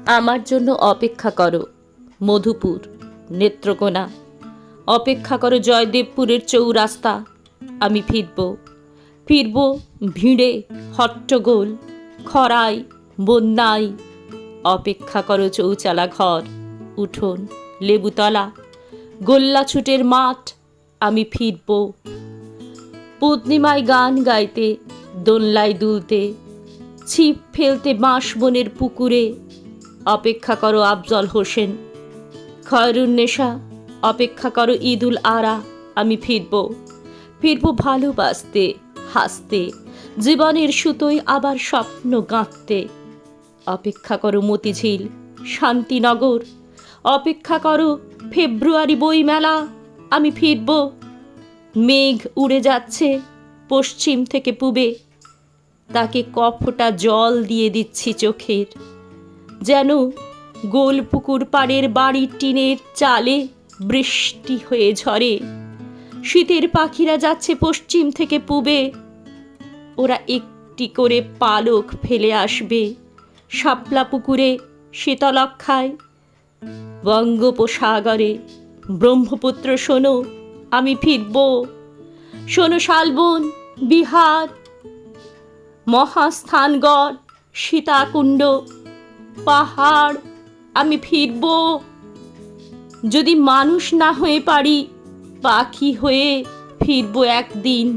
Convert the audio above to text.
আমার জন্য অপেক্ষা করো মধুপুর, নেত্রকোনা। অপেক্ষা করো জয়দেবপুরের চৌরাস্তা। আমি ফিরব ভিড়ে, হট্টগোল, খরায়, বন্যায়। অপেক্ষা করো চৌচালা ঘর, উঠোন, লেবুতলা, গোল্লাছুটের মাঠ। আমি ফিরব পূর্ণিমায় গান গাইতে, দোলনায় দুলতে, ছিপ ফেলতে বাঁশবনের পুকুরে। অপেক্ষা করো আফজল হোসেন, খয়রুন্নেসা। অপেক্ষা করো ঈদুল আরা। আমি ফিরব ভালোবাসতে, হাসতে, জীবনের সুতোয় আবার স্বপ্ন গাঁথতে। অপেক্ষা করো মতিঝিল, শান্তিনগর। অপেক্ষা করো ফেব্রুয়ারি বইমেলা। আমি ফিরব। মেঘ উড়ে যাচ্ছে পশ্চিম থেকে পূবে, তাকে কফোটা জল দিয়ে দিচ্ছি চোখের, যেন গোলপুকুর পাড়ের বাড়ির টিনের চালে বৃষ্টি হয়ে ঝরে। শীতের পাখিরা যাচ্ছে পশ্চিম থেকে পূবে, ওরা একটি করে পালক ফেলে আসবে শাপলা পুকুরে, শীতলক্ষায়, বঙ্গোপসাগরে। ব্রহ্মপুত্র শোনো, আমি ফিরব। শোনো শালবন, বিহার, মহাস্থানগড়, সীতাকুণ্ড, পাহাড়। আমি ফিরব। যদি মানুষ না হয়ে পারি, পাখি হয়ে ফিরব একদিন।